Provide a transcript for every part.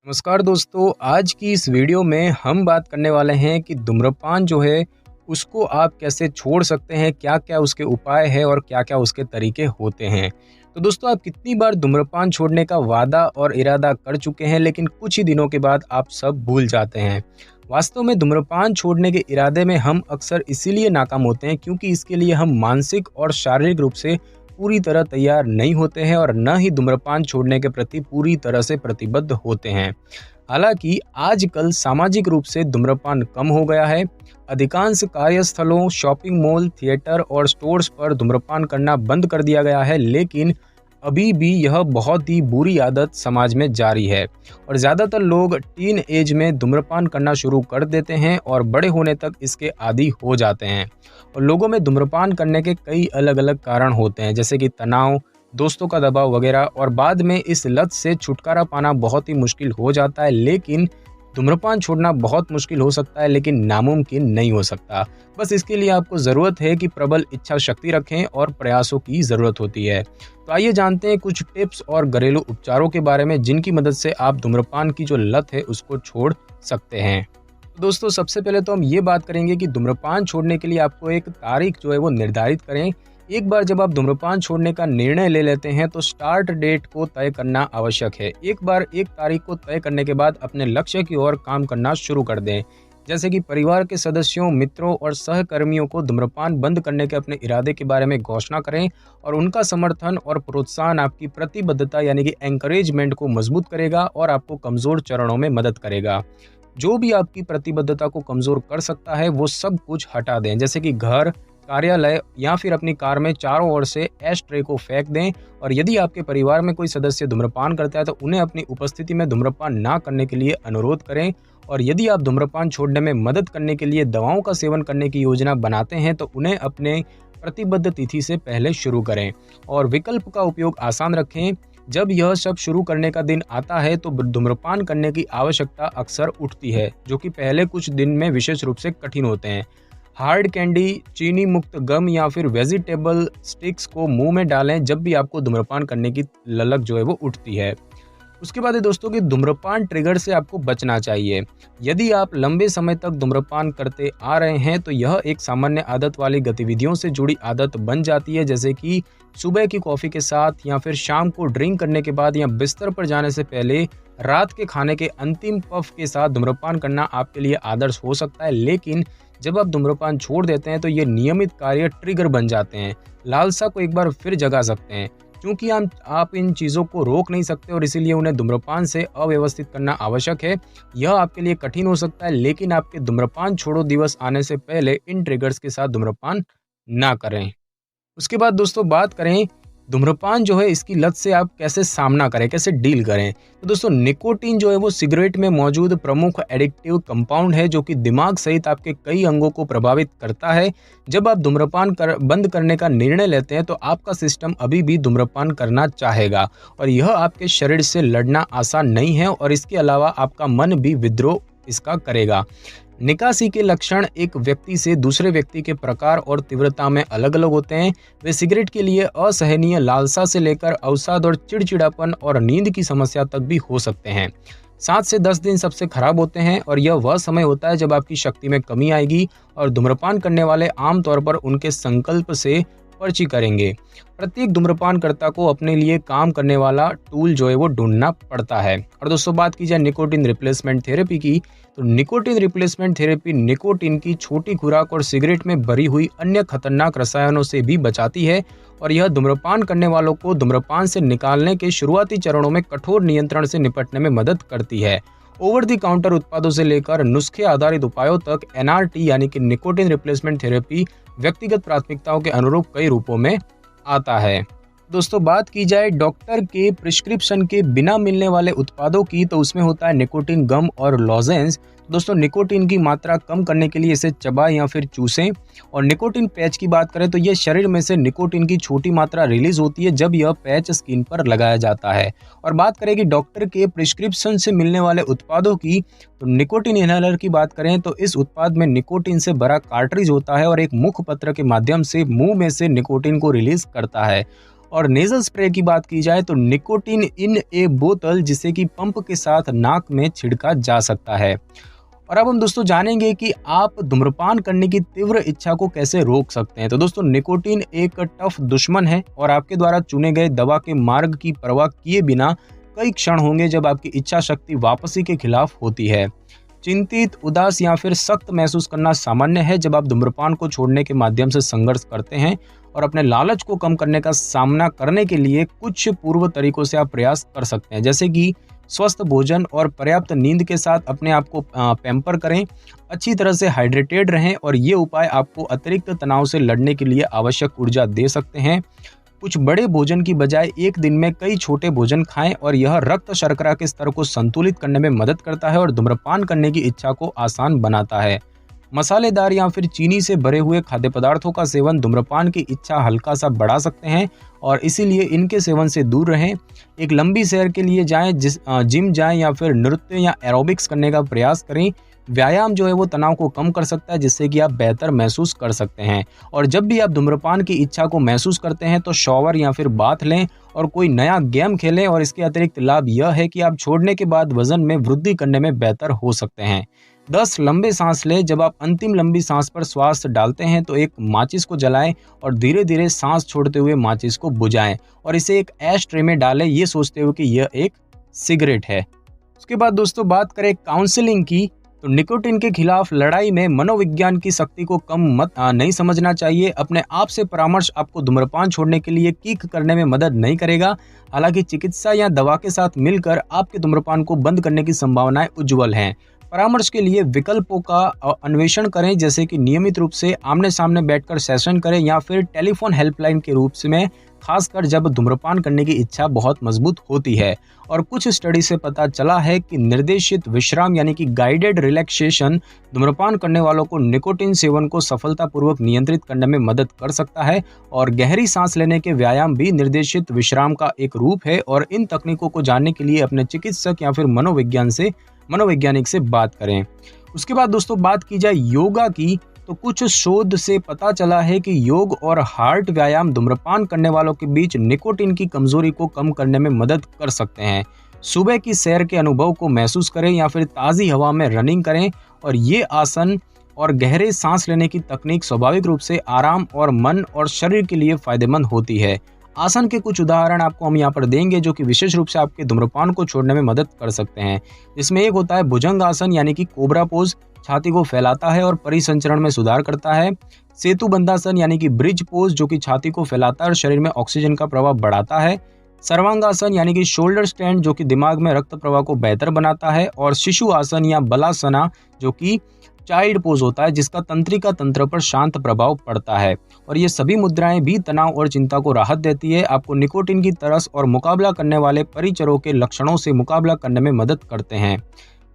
नमस्कार दोस्तों, आज की इस वीडियो में हम बात करने वाले हैं कि धूम्रपान जो है उसको आप कैसे छोड़ सकते हैं, क्या-क्या उसके उपाय हैं और क्या-क्या उसके तरीके होते हैं। तो दोस्तों, आप कितनी बार धूम्रपान छोड़ने का वादा और इरादा कर चुके हैं लेकिन कुछ ही दिनों के बाद आप सब भूल जाते हैं। वास्तव में धूम्रपान छोड़ने के इरादे में हम अक्सर इसीलिए नाकाम होते हैं क्योंकि इसके लिए हम मानसिक और शारीरिक रूप से पूरी तरह तैयार नहीं होते हैं और न ही धूम्रपान छोड़ने के प्रति पूरी तरह से प्रतिबद्ध होते हैं। हालांकि आजकल सामाजिक रूप से धूम्रपान कम हो गया है। अधिकांश कार्यस्थलों, शॉपिंग मॉल, थिएटर और स्टोर्स पर धूम्रपान करना बंद कर दिया गया है, लेकिन अभी भी यह बहुत ही बुरी आदत समाज में जारी है और ज़्यादातर लोग टीन एज में धूम्रपान करना शुरू कर देते हैं और बड़े होने तक इसके आदी हो जाते हैं। और लोगों में धूम्रपान करने के कई अलग अलग कारण होते हैं, जैसे कि तनाव, दोस्तों का दबाव वगैरह, और बाद में इस लत से छुटकारा पाना बहुत ही मुश्किल हो जाता है। लेकिन धूम्रपान छोड़ना बहुत मुश्किल हो सकता है लेकिन नामुमकिन नहीं हो सकता। बस इसके लिए आपको ज़रूरत है कि प्रबल इच्छा शक्ति रखें और प्रयासों की ज़रूरत होती है। तो आइए जानते हैं कुछ टिप्स और घरेलू उपचारों के बारे में जिनकी मदद से आप धूम्रपान की जो लत है उसको छोड़ सकते हैं। तो दोस्तों, सबसे पहले तो हम ये बात करेंगे कि धूम्रपान छोड़ने के लिए आपको एक तारीख जो है वो निर्धारित करें। एक बार जब आप धूम्रपान छोड़ने का निर्णय ले लेते हैं तो स्टार्ट डेट को तय करना आवश्यक है। एक बार एक तारीख को तय करने के बाद अपने लक्ष्य की ओर काम करना शुरू कर दें, जैसे कि परिवार के सदस्यों, मित्रों और सहकर्मियों को धूम्रपान बंद करने के अपने इरादे के बारे में घोषणा करें और उनका समर्थन और प्रोत्साहन आपकी प्रतिबद्धता यानी कि एंकरेजमेंट को मजबूत करेगा और आपको कमजोर चरणों में मदद करेगा। जो भी आपकी प्रतिबद्धता को कमजोर कर सकता है वो सब कुछ हटा दें, जैसे कि घर, कार्यालय या फिर अपनी कार में चारों ओर से एश ट्रे को फेंक दें। और यदि आपके परिवार में कोई सदस्य धूम्रपान करता है तो उन्हें अपनी उपस्थिति में धूम्रपान ना करने के लिए अनुरोध करें। और यदि आप धूम्रपान छोड़ने में मदद करने के लिए दवाओं का सेवन करने की योजना बनाते हैं तो उन्हें अपने प्रतिबद्ध तिथि से पहले शुरू करें और विकल्प का उपयोग आसान रखें। जब यह सब शुरू करने का दिन आता है तो धूम्रपान करने की आवश्यकता अक्सर उठती है, जो कि पहले कुछ दिन में विशेष रूप से कठिन होते हैं। हार्ड कैंडी, चीनी मुक्त गम या फिर वेजिटेबल स्टिक्स को मुंह में डालें जब भी आपको धूम्रपान करने की ललक जो है वो उठती है। उसके बाद है दोस्तों कि धूम्रपान ट्रिगर से आपको बचना चाहिए। यदि आप लंबे समय तक धूम्रपान करते आ रहे हैं तो यह एक सामान्य आदत वाली गतिविधियों से जुड़ी आदत बन जाती है, जैसे कि सुबह की कॉफ़ी के साथ या फिर शाम को ड्रिंक करने के बाद या बिस्तर पर जाने से पहले रात के खाने के अंतिम पफ के साथ धूम्रपान करना आपके लिए आदर्श हो सकता है। लेकिन जब आप धूम्रपान छोड़ देते हैं तो ये नियमित कार्य ट्रिगर बन जाते हैं, लालसा को एक बार फिर जगा सकते हैं। क्योंकि आप इन चीज़ों को रोक नहीं सकते और इसीलिए उन्हें धूम्रपान से अव्यवस्थित करना आवश्यक है। यह आपके लिए कठिन हो सकता है, लेकिन आपके धूम्रपान छोड़ो दिवस आने से पहले इन ट्रिगर्स के साथ धूम्रपान ना करें। उसके बाद दोस्तों बात करें धूम्रपान जो है इसकी लत से आप कैसे सामना करें, कैसे डील करें। तो दोस्तों, निकोटीन जो है वो सिगरेट में मौजूद प्रमुख एडिक्टिव कंपाउंड है जो कि दिमाग सहित आपके कई अंगों को प्रभावित करता है। जब आप धूम्रपान बंद करने का निर्णय लेते हैं तो आपका सिस्टम अभी भी धूम्रपान करना चाहेगा और यह आपके शरीर से लड़ना आसान नहीं है और इसके अलावा आपका मन भी विद्रोह इसका करेगा। निकासी के लक्षण एक व्यक्ति से दूसरे व्यक्ति के प्रकार और तीव्रता में अलग अलग होते हैं। वे सिगरेट के लिए असहनीय लालसा से लेकर अवसाद और चिड़चिड़ापन और नींद की समस्या तक भी हो सकते हैं। 7 से 10 दिन सबसे खराब होते हैं और यह वह समय होता है जब आपकी शक्ति में कमी आएगी और धूम्रपान करने वाले आमतौर पर उनके संकल्प से पर्ची करेंगे। प्रत्येक धूम्रपानकर्ता को अपने लिए काम करने वाला टूल जो है वो ढूंढना पड़ता है। और दोस्तों, बात की जाए निकोटीन रिप्लेसमेंट थेरेपी की, तो निकोटीन रिप्लेसमेंट थेरेपी निकोटीन की छोटी खुराक और सिगरेट में भरी हुई अन्य खतरनाक रसायनों से भी बचाती है और यह धूम्रपान करने वालों को धूम्रपान से निकालने के शुरुआती चरणों में कठोर नियंत्रण से निपटने में मदद करती है। ओवर द काउंटर उत्पादों से लेकर नुस्खे आधारित उपायों तक एनआरटी यानी कि निकोटीन रिप्लेसमेंट थेरेपी व्यक्तिगत प्राथमिकताओं के अनुरूप कई रूपों में आता है। दोस्तों, बात की जाए डॉक्टर के प्रिस्क्रिप्शन के बिना मिलने वाले उत्पादों की, तो उसमें होता है निकोटीन गम और लॉजेंस। दोस्तों, निकोटीन की मात्रा कम करने के लिए इसे चबाएं या फिर चूसें। और निकोटीन पैच की बात करें तो ये शरीर में से निकोटीन की छोटी मात्रा रिलीज होती है जब यह पैच स्किन पर लगाया जाता है। और बात करें कि डॉक्टर के प्रिस्क्रिप्शन से मिलने वाले उत्पादों की, तो निकोटीन इनहेलर की बात करें तो इस उत्पाद में निकोटीन से भरा कार्ट्रिज होता है और एक मुखपत्र के माध्यम से मुंह में से निकोटीन को रिलीज करता है। और नेजल स्प्रे की बात की जाए तो निकोटिन इन ए बोतल, जिसे कि पंप के साथ नाक में छिड़का जा सकता है। और अब हम दोस्तों जानेंगे कि आप धूम्रपान करने की तीव्र इच्छा को कैसे रोक सकते हैं। तो दोस्तों निकोटिन एक टफ दुश्मन है और आपके द्वारा चुने गए दवा के मार्ग की परवाह किए बिना कई क्षण होंगे जब आपकी इच्छा शक्ति वापसी के खिलाफ होती है। चिंतित, उदास या फिर सख्त महसूस करना सामान्य है जब आप धूम्रपान को छोड़ने के माध्यम से संघर्ष करते हैं और अपने लालच को कम करने का सामना करने के लिए कुछ पूर्व तरीकों से आप प्रयास कर सकते हैं, जैसे कि स्वस्थ भोजन और पर्याप्त नींद के साथ अपने आप को पैम्पर करें, अच्छी तरह से हाइड्रेटेड रहें और ये उपाय आपको अतिरिक्त तनाव से लड़ने के लिए आवश्यक ऊर्जा दे सकते हैं। कुछ बड़े भोजन की बजाय एक दिन में कई छोटे भोजन खाएं और यह रक्त शर्करा के स्तर को संतुलित करने में मदद करता है और धूम्रपान करने की इच्छा को आसान बनाता है। मसालेदार या फिर चीनी से भरे हुए खाद्य पदार्थों का सेवन धूम्रपान की इच्छा हल्का सा बढ़ा सकते हैं और इसीलिए इनके सेवन से दूर रहें। एक लंबी सैर के लिए जाएं, जिम जाएं या फिर नृत्य या एरोबिक्स करने का प्रयास करें। व्यायाम जो है वो तनाव को कम कर सकता है, जिससे कि आप बेहतर महसूस कर सकते हैं। और जब भी आप धूम्रपान की इच्छा को महसूस करते हैं तो शॉवर या फिर बाथ लें और कोई नया गेम खेलें। और इसके अतिरिक्त लाभ यह है कि आप छोड़ने के बाद वजन में वृद्धि करने में बेहतर हो सकते हैं। 10 लंबे सांस लें। जब आप अंतिम लंबी सांस पर श्वास डालते हैं तो एक माचिस को जलाएं और धीरे धीरे सांस छोड़ते हुए माचिस को बुझाएं और इसे एक ऐश ट्रे में डालें, ये सोचते हुए कि यह एक सिगरेट है। उसके बाद दोस्तों बात करें काउंसलिंग की, तो निकोटिन के खिलाफ लड़ाई में मनोविज्ञान की शक्ति को कम नहीं समझना चाहिए। अपने आप से परामर्श आपको धूम्रपान छोड़ने के लिए किक करने में मदद नहीं करेगा। हालांकि चिकित्सा या दवा के साथ मिलकर आपके धूम्रपान को बंद करने की संभावनाएं उज्जवल हैं। परामर्श के लिए विकल्पों का अन्वेषण करें, जैसे कि नियमित रूप से आमने सामने बैठकर सेशन करें या फिर टेलीफोन हेल्पलाइन के रूप में, खासकर जब धूम्रपान करने की इच्छा बहुत मजबूत होती है। और कुछ स्टडी से पता चला है कि निर्देशित विश्राम यानी कि गाइडेड रिलैक्सेशन धूम्रपान करने वालों को निकोटिन सेवन को सफलतापूर्वक नियंत्रित करने में मदद कर सकता है। और गहरी सांस लेने के व्यायाम भी निर्देशित विश्राम का एक रूप है। और इन तकनीकों को जानने के लिए अपने चिकित्सक या फिर मनोवैज्ञानिक से बात करें। उसके बाद दोस्तों बात की जाए योगा की, तो कुछ शोध से पता चला है कि योग और हार्ट व्यायाम धूम्रपान करने वालों के बीच निकोटिन की कमजोरी को कम करने में मदद कर सकते हैं। सुबह की सैर के अनुभव को महसूस करें या फिर ताज़ी हवा में रनिंग करें। और ये आसन और गहरे सांस लेने की तकनीक स्वाभाविक रूप से आराम और मन और शरीर के लिए फायदेमंद होती है। आसन के कुछ उदाहरण आपको हम यहाँ पर देंगे जो कि विशेष रूप से आपके धूम्रपान को छोड़ने में मदद कर सकते हैं। इसमें एक होता है भुजंग आसन यानी कि कोबरा पोज, छाती को फैलाता है और परिसंचरण में सुधार करता है। सेतु बंधासन यानी कि ब्रिज पोज, जो कि छाती को फैलाता है और शरीर में ऑक्सीजन का प्रवाह बढ़ाता है। सर्वांगासन यानी कि शोल्डर स्टैंड, जो कि दिमाग में रक्त प्रवाह को बेहतर बनाता है। और शिशु आसन या बलासना, जो कि चाइल्ड पोज होता है, जिसका तंत्रिका तंत्र पर शांत प्रभाव पड़ता है। और ये सभी मुद्राएं भी तनाव और चिंता को राहत देती है, आपको निकोटिन की तरस और मुकाबला करने वाले परिचरों के लक्षणों से मुकाबला करने में मदद करते हैं।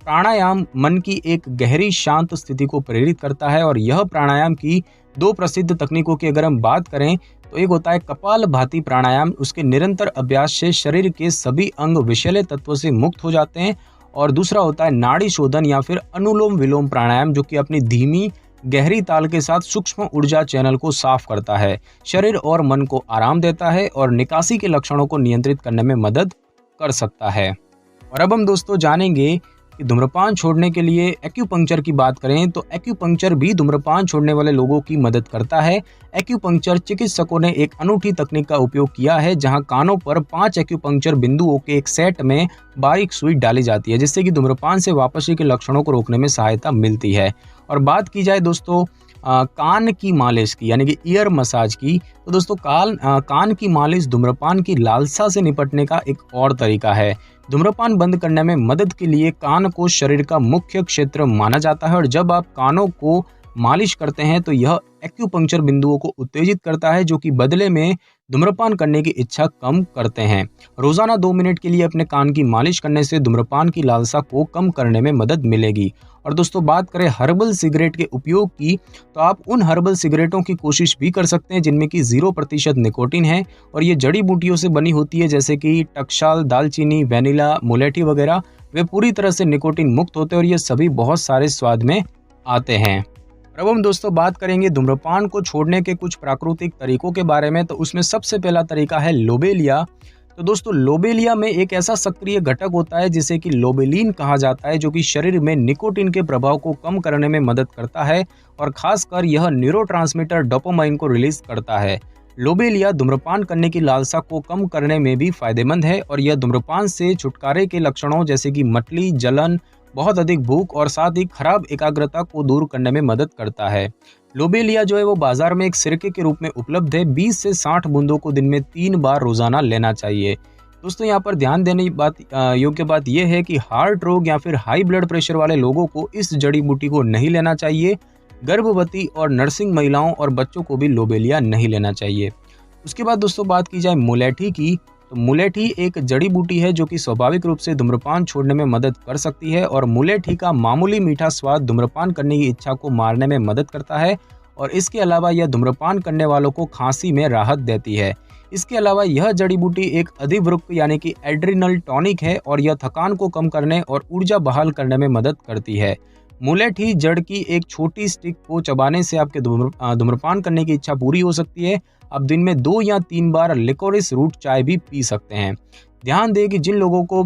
प्राणायाम मन की एक गहरी शांत स्थिति को प्रेरित करता है। और यह प्राणायाम की 2 प्रसिद्ध तकनीकों की अगर हम बात करें तो एक होता है कपालभाति प्राणायाम, उसके निरंतर अभ्यास से शरीर के सभी अंग विषैले तत्वों से मुक्त हो जाते हैं। और दूसरा होता है नाड़ी शोधन या फिर अनुलोम विलोम प्राणायाम, जो कि अपनी धीमी गहरी ताल के साथ सूक्ष्म ऊर्जा चैनल को साफ करता है, शरीर और मन को आराम देता है और निकासी के लक्षणों को नियंत्रित करने में मदद कर सकता है। और अब हम दोस्तों जानेंगे कि धूम्रपान छोड़ने के लिए एक्यूपंक्चर की बात करें तो एक्यूपंक्चर भी धूम्रपान छोड़ने वाले लोगों की मदद करता है। एक्यूपंक्चर चिकित्सकों ने एक अनूठी तकनीक का उपयोग किया है, जहां कानों पर 5 एक्यूपंक्चर बिंदुओं के एक सेट में बारीक सुई डाली जाती है, जिससे कि धूम्रपान से वापसी के लक्षणों को रोकने में सहायता मिलती है। और बात की जाए दोस्तों कान की मालिश की यानी कि ईयर मसाज की, तो दोस्तों कान की मालिश धूम्रपान की लालसा से निपटने का एक और तरीका है। धूम्रपान बंद करने में मदद के लिए कान को शरीर का मुख्य क्षेत्र माना जाता है और जब आप कानों को मालिश करते हैं तो यह एक्यूपंक्चर बिंदुओं को उत्तेजित करता है, जो कि बदले में धूम्रपान करने की इच्छा कम करते हैं। रोजाना 2 मिनट के लिए अपने कान की मालिश करने से धूम्रपान की लालसा को कम करने में मदद मिलेगी। और दोस्तों बात करें हर्बल सिगरेट के उपयोग की, तो आप उन हर्बल सिगरेटों की कोशिश भी कर सकते हैं जिनमें कि 0% निकोटिन है और ये जड़ी बूटियों से बनी होती है, जैसे कि टकसाल, दालचीनी, वेनिला, मुलेठी वगैरह। वे पूरी तरह से निकोटिन मुक्त होते हैं और ये सभी बहुत सारे स्वाद में आते हैं। अब हम दोस्तों बात करेंगे धूम्रपान को छोड़ने के कुछ प्राकृतिक तरीकों के बारे में। तो उसमें सबसे पहला तरीका है लोबेलिया। तो दोस्तों लोबेलिया में एक ऐसा सक्रिय घटक होता है जिसे कि लोबेलिन कहा जाता है, जो कि शरीर में निकोटीन के प्रभाव को कम करने में मदद करता है और खासकर यह न्यूरोट्रांसमीटर डोपामाइन को रिलीज करता है। लोबेलिया धूम्रपान करने की लालसा को कम करने में भी फायदेमंद है और यह धूम्रपान से छुटकारे के लक्षणों जैसे कि मतली, जलन, बहुत अधिक भूख और साथ ही खराब एकाग्रता को दूर करने में मदद करता है। लोबेलिया जो है वो बाजार में एक सिरके के रूप में उपलब्ध है। 20 से 60 बूंदों को दिन में 3 बार रोजाना लेना चाहिए। दोस्तों यहाँ पर ध्यान देने की योग्य बात यह है कि हार्ट रोग या फिर हाई ब्लड प्रेशर वाले लोगों को इस जड़ी बूटी को नहीं लेना चाहिए। गर्भवती और नर्सिंग महिलाओं और बच्चों को भी लोबेलिया नहीं लेना चाहिए। उसके बाद दोस्तों बात की जाए मुलेठी की, तो मुलेठी एक जड़ी बूटी है जो कि स्वाभाविक रूप से धूम्रपान छोड़ने में मदद कर सकती है और मुलेठी का मामूली मीठा स्वाद धूम्रपान करने की इच्छा को मारने में मदद करता है और इसके अलावा यह धूम्रपान करने वालों को खांसी में राहत देती है। इसके अलावा यह जड़ी बूटी एक अधिवृक्क यानी कि एड्रिनल टॉनिक है और यह थकान को कम करने और ऊर्जा बहाल करने में मदद करती है। मुलेठी जड़ की एक छोटी स्टिक को चबाने से आपके धूम्रपान करने की इच्छा पूरी हो सकती है। आप दिन में 2 या 3 बार लिकोरिस रूट चाय भी पी सकते हैं। ध्यान दें कि जिन लोगों को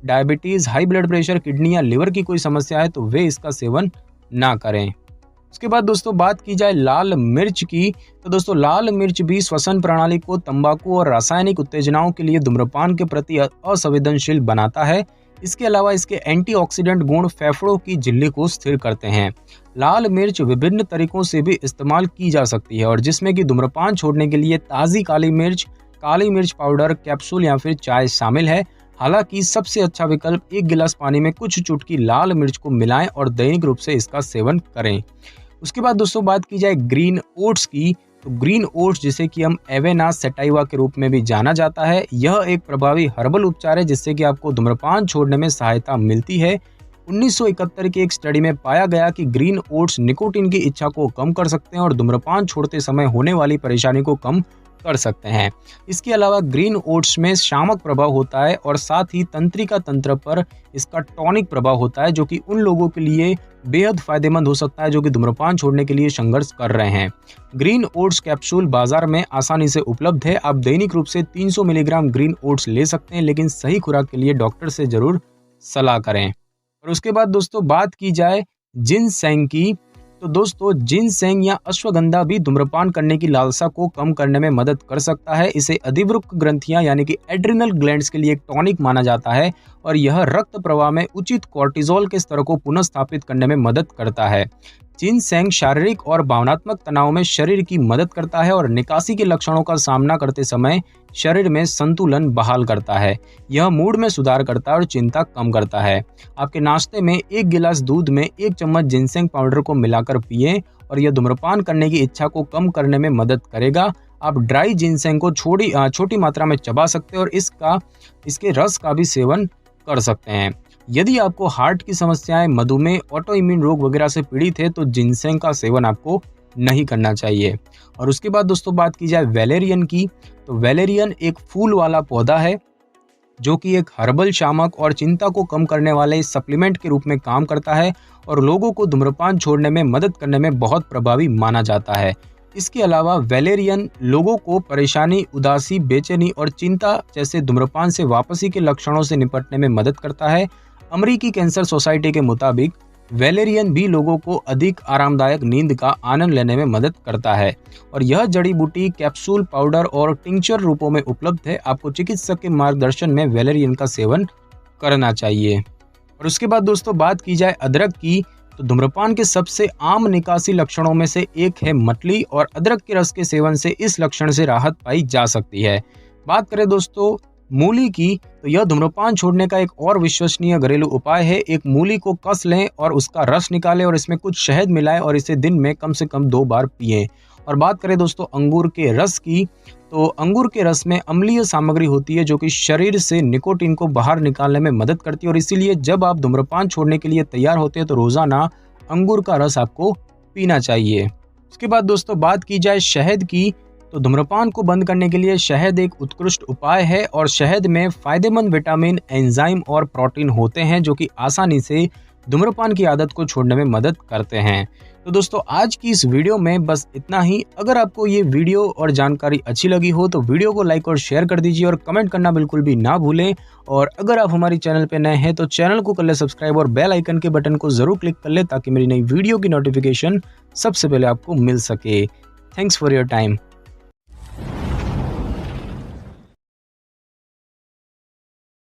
diabetes, high blood pressure, kidney या लिवर की कोई समस्या है तो वे इसका सेवन ना करें। उसके बाद दोस्तों बात की जाए लाल मिर्च की, तो दोस्तों लाल मिर्च भी श्वसन प्रणाली को तंबाकू और रासायनिक उत्तेजनाओं के लिए धूम्रपान के प्रति असंवेदनशील बनाता है। इसके अलावा इसके एंटीऑक्सीडेंट गुण फेफड़ों की झिल्ली को स्थिर करते हैं। लाल मिर्च विभिन्न तरीकों से भी इस्तेमाल की जा सकती है और जिसमें कि धूम्रपान छोड़ने के लिए ताज़ी काली मिर्च पाउडर, कैप्सूल या फिर चाय शामिल है। हालांकि सबसे अच्छा विकल्प 1 गिलास पानी में कुछ चुटकी लाल मिर्च को मिलाएं और दैनिक रूप से इसका सेवन करें। उसके बाद दोस्तों बात की जाए ग्रीन ओट्स की, तो ग्रीन ओट्स जिसे कि हम एवेना सेटाइवा के रूप में भी जाना जाता है, यह एक प्रभावी हर्बल उपचार है जिससे कि आपको धूम्रपान छोड़ने में सहायता मिलती है। 1971 की एक स्टडी में पाया गया कि ग्रीन ओट्स निकोटीन की इच्छा को कम कर सकते हैं और धूम्रपान छोड़ते समय होने वाली परेशानी को कम कर सकते हैं। इसके अलावा ग्रीन ओट्स में शामक प्रभाव होता है और साथ ही तंत्रिका तंत्र पर इसका टॉनिक प्रभाव होता है, जो कि उन लोगों के लिए बेहद फायदेमंद हो सकता है जो कि धूम्रपान छोड़ने के लिए संघर्ष कर रहे हैं। ग्रीन ओट्स कैप्सूल बाजार में आसानी से उपलब्ध है। आप दैनिक रूप से 300 मिलीग्राम ग्रीन ओट्स ले सकते हैं, लेकिन सही खुराक के लिए डॉक्टर से जरूर सलाह करें। और उसके बाद दोस्तों बात की जाए जिनसेंग की, तो दोस्तों जिनसेंग या अश्वगंधा भी धूम्रपान करने की लालसा को कम करने में मदद कर सकता है। इसे अधिवृक्क ग्रंथियां यानी कि एड्रिनल ग्लैंड्स के लिए एक टॉनिक माना जाता है और यह रक्त प्रवाह में उचित कोर्टिजोल के स्तर को पुनर्स्थापित करने में मदद करता है। जिनसेंग शारीरिक और भावनात्मक तनाव में शरीर की मदद करता है और निकासी के लक्षणों का सामना करते समय शरीर में संतुलन बहाल करता है। यह मूड में सुधार करता है और चिंता कम करता है। आपके नाश्ते में 1 गिलास दूध में 1 चम्मच जिनसेंग पाउडर को मिलाकर पिएं और यह धूम्रपान करने की इच्छा को कम करने में मदद करेगा। आप ड्राई जिनसेंग को छोटी मात्रा में चबा सकते हैं और इसके रस का भी सेवन कर सकते हैं। यदि आपको हार्ट की समस्याएं, मधुमेह, ऑटो इम्यून रोग वगैरह से पीड़ित है तो जिनसेंग का सेवन आपको नहीं करना चाहिए। और उसके बाद दोस्तों बात की जाए वैलेरियन की, तो वैलेरियन एक फूल वाला पौधा है जो कि एक हर्बल शामक और चिंता को कम करने वाले सप्लीमेंट के रूप में काम करता है और लोगों को धूम्रपान छोड़ने में मदद करने में बहुत प्रभावी माना जाता है। इसके अलावा वैलेरियन लोगों को परेशानी, उदासी, बेचैनी और चिंता जैसे धूम्रपान से वापसी के लक्षणों से निपटने में मदद करता है। अमेरिकी कैंसर सोसाइटी के मुताबिक वैलेरियन भी लोगों को अधिक आरामदायक नींद का आनंद लेने में मदद करता है और यह जड़ी बूटी कैप्सूल, पाउडर और टिंचर रूपों में उपलब्ध है। आपको चिकित्सक के मार्गदर्शन में वैलेरियन का सेवन करना चाहिए। और उसके बाद दोस्तों बात की जाए अदरक की, तो धूम्रपान के सबसे आम निकासी लक्षणों में से एक है मतली और अदरक के रस के सेवन से इस लक्षण से राहत पाई जा सकती है। बात करें दोस्तों मूली की, तो यह धूम्रपान छोड़ने का एक और विश्वसनीय घरेलू उपाय है। एक मूली को कस लें और उसका रस निकालें और इसमें कुछ शहद मिलाएं और इसे दिन में कम से कम 2 बार पिएं। और बात करें दोस्तों अंगूर के रस की, तो अंगूर के रस में अम्लीय सामग्री होती है जो कि शरीर से निकोटीन को बाहर निकालने में मदद करती है और इसीलिए जब आप धूम्रपान छोड़ने के लिए तैयार होते हैं तो रोजाना अंगूर का रस आपको पीना चाहिए। उसके बाद दोस्तों बात की जाए शहद की, तो धूम्रपान को बंद करने के लिए शहद एक उत्कृष्ट उपाय है और शहद में फायदेमंद विटामिन, एंजाइम और प्रोटीन होते हैं जो कि आसानी से धूम्रपान की आदत को छोड़ने में मदद करते हैं। तो दोस्तों आज की इस वीडियो में बस इतना ही। अगर आपको ये वीडियो और जानकारी अच्छी लगी हो तो वीडियो को लाइक और शेयर कर दीजिए और कमेंट करना बिल्कुल भी ना भूलें। और अगर आप हमारी चैनल पे नए हैं तो चैनल को कर ले सब्सक्राइब और बेल आइकन के बटन को जरूर क्लिक कर ले ताकि मेरी नई वीडियो की नोटिफिकेशन सबसे पहले आपको मिल सके। Thanks for your time.